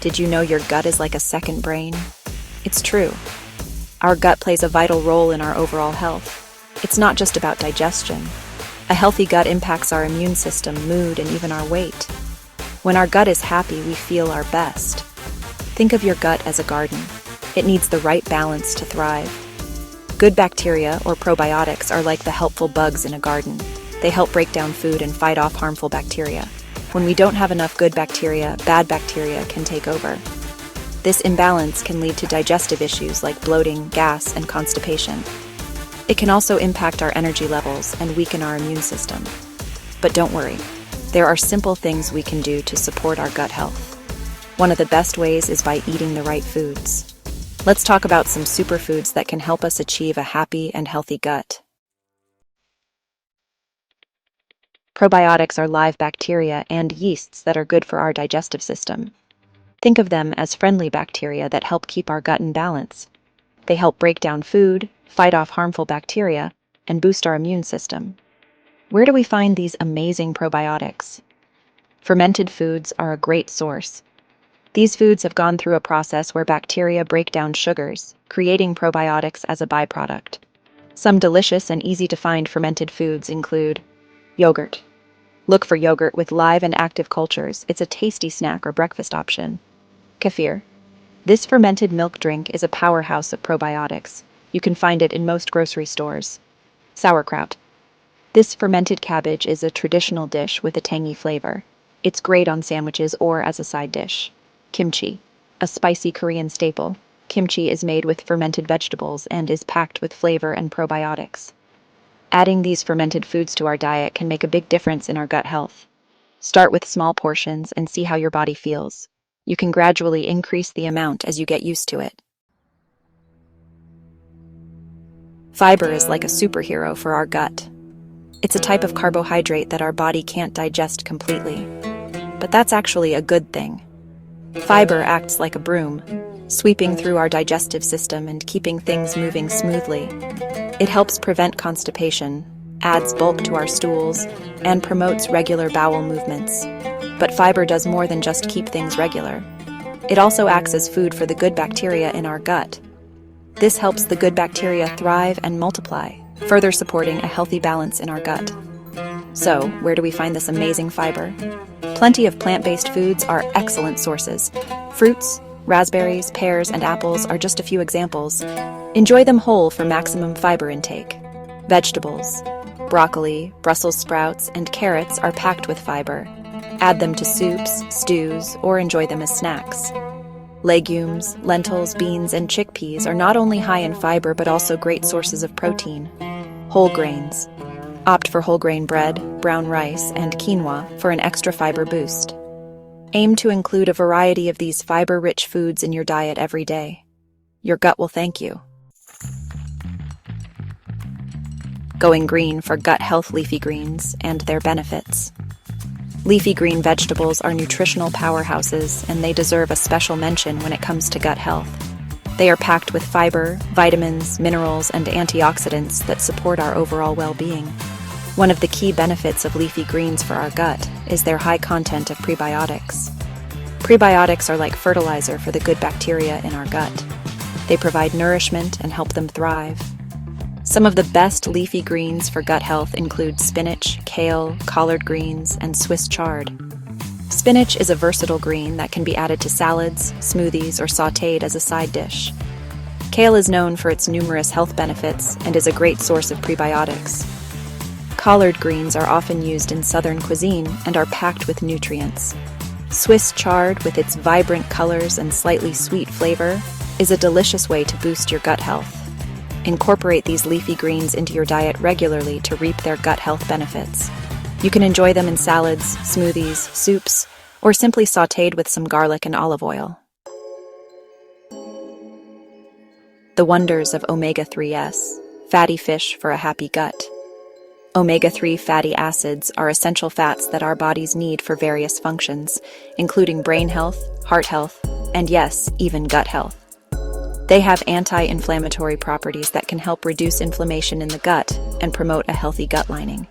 Did you know your gut is like a second brain? It's true. Our gut plays a vital role in our overall health. It's not just about digestion. A healthy gut impacts our immune system, mood, and even our weight. When our gut is happy, we feel our best. Think of your gut as a garden. It needs the right balance to thrive. Good bacteria, or probiotics, are like the helpful bugs in a garden. They help break down food and fight off harmful bacteria. When we don't have enough good bacteria, bad bacteria can take over. This imbalance can lead to digestive issues like bloating, gas, and constipation. It can also impact our energy levels and weaken our immune system. But don't worry, there are simple things we can do to support our gut health. One of the best ways is by eating the right foods. Let's talk about some superfoods that can help us achieve a happy and healthy gut. Probiotics are live bacteria and yeasts that are good for our digestive system. Think of them as friendly bacteria that help keep our gut in balance. They help break down food, fight off harmful bacteria, and boost our immune system. Where do we find these amazing probiotics? Fermented foods are a great source. These foods have gone through a process where bacteria break down sugars, creating probiotics as a byproduct. Some delicious and easy-to-find fermented foods include yogurt. Look for yogurt with live and active cultures. It's a tasty snack or breakfast option. Kefir. This fermented milk drink is a powerhouse of probiotics. You can find it in most grocery stores. Sauerkraut. This fermented cabbage is a traditional dish with a tangy flavor. It's great on sandwiches or as a side dish. Kimchi, a spicy Korean staple. Kimchi is made with fermented vegetables and is packed with flavor and probiotics. Adding these fermented foods to our diet can make a big difference in our gut health. Start with small portions and see how your body feels. You can gradually increase the amount as you get used to it. Fiber is like a superhero for our gut. It's a type of carbohydrate that our body can't digest completely. But that's actually a good thing. Fiber acts like a broom, sweeping through our digestive system and keeping things moving smoothly. It helps prevent constipation, adds bulk to our stools, and promotes regular bowel movements. But fiber does more than just keep things regular. It also acts as food for the good bacteria in our gut. This helps the good bacteria thrive and multiply, further supporting a healthy balance in our gut. So, where do we find this amazing fiber? Plenty of plant-based foods are excellent sources. Fruits, raspberries, pears, and apples are just a few examples. Enjoy them whole for maximum fiber intake. Vegetables, broccoli, Brussels sprouts, and carrots are packed with fiber. Add them to soups, stews, or enjoy them as snacks. Legumes, lentils, beans, and chickpeas are not only high in fiber but also great sources of protein. Whole grains. Opt for whole grain bread, brown rice, and quinoa for an extra fiber boost. Aim to include a variety of these fiber-rich foods in your diet every day. Your gut will thank you. Going green for gut health leafy greens and their benefits. Leafy green vegetables are nutritional powerhouses, and they deserve a special mention when it comes to gut health. They are packed with fiber, vitamins, minerals, and antioxidants that support our overall well-being. One of the key benefits of leafy greens for our gut is their high content of prebiotics. Prebiotics are like fertilizer for the good bacteria in our gut. They provide nourishment and help them thrive. Some of the best leafy greens for gut health include spinach, kale, collard greens, and Swiss chard. Spinach is a versatile green that can be added to salads, smoothies, or sautéed as a side dish. Kale is known for its numerous health benefits and is a great source of prebiotics. Collard greens are often used in southern cuisine and are packed with nutrients. Swiss chard, with its vibrant colors and slightly sweet flavor, is a delicious way to boost your gut health. Incorporate these leafy greens into your diet regularly to reap their gut health benefits. You can enjoy them in salads, smoothies, soups, or simply sautéed with some garlic and olive oil. The wonders of omega-3s, fatty fish for a happy gut. Omega-3 fatty acids are essential fats that our bodies need for various functions, including brain health, heart health, and yes, even gut health. They have anti-inflammatory properties that can help reduce inflammation in the gut and promote a healthy gut lining.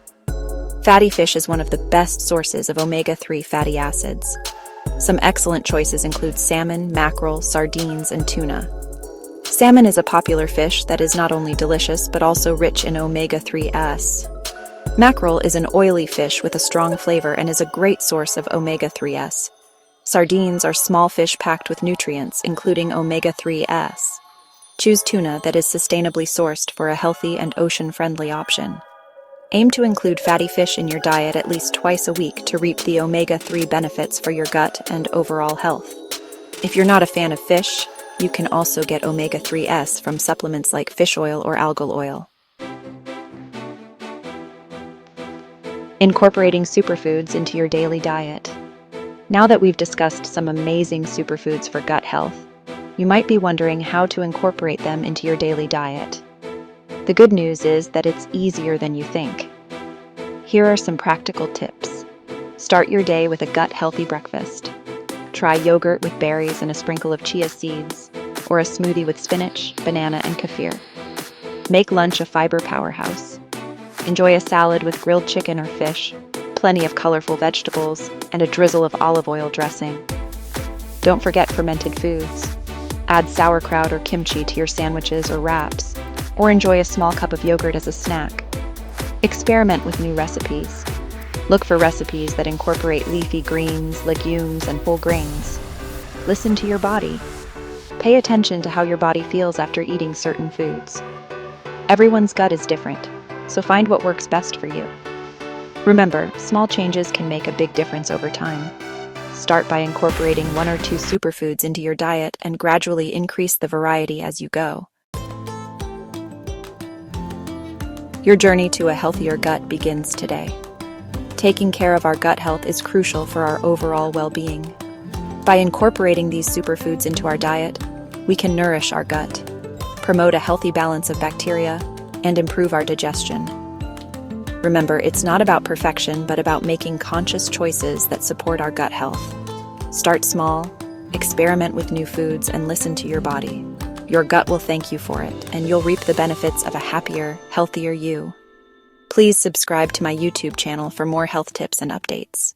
Fatty fish is one of the best sources of omega-3 fatty acids. Some excellent choices include salmon, mackerel, sardines, and tuna. Salmon is a popular fish that is not only delicious but also rich in omega-3s. Mackerel is an oily fish with a strong flavor and is a great source of omega-3s. Sardines are small fish packed with nutrients, including omega-3s. Choose tuna that is sustainably sourced for a healthy and ocean-friendly option. Aim to include fatty fish in your diet at least twice a week to reap the omega-3 benefits for your gut and overall health. If you're not a fan of fish, you can also get omega-3s from supplements like fish oil or algal oil. Incorporating superfoods into your daily diet. Now that we've discussed some amazing superfoods for gut health, you might be wondering how to incorporate them into your daily diet. The good news is that it's easier than you think. Here are some practical tips. Start your day with a gut-healthy breakfast. Try yogurt with berries and a sprinkle of chia seeds, or a smoothie with spinach, banana, and kefir. Make lunch a fiber powerhouse. Enjoy a salad with grilled chicken or fish, plenty of colorful vegetables, and a drizzle of olive oil dressing. Don't forget fermented foods. Add sauerkraut or kimchi to your sandwiches or wraps, or enjoy a small cup of yogurt as a snack. Experiment with new recipes. Look for recipes that incorporate leafy greens, legumes, and whole grains. Listen to your body. Pay attention to how your body feels after eating certain foods. Everyone's gut is different, so find what works best for you. Remember, small changes can make a big difference over time. Start by incorporating 1 or 2 superfoods into your diet and gradually increase the variety as you go. Your journey to a healthier gut begins today. Taking care of our gut health is crucial for our overall well-being. By incorporating these superfoods into our diet, we can nourish our gut, promote a healthy balance of bacteria, and improve our digestion. Remember, it's not about perfection, but about making conscious choices that support our gut health. Start small, experiment with new foods, and listen to your body. Your gut will thank you for it, and you'll reap the benefits of a happier, healthier you. Please subscribe to my YouTube channel for more health tips and updates.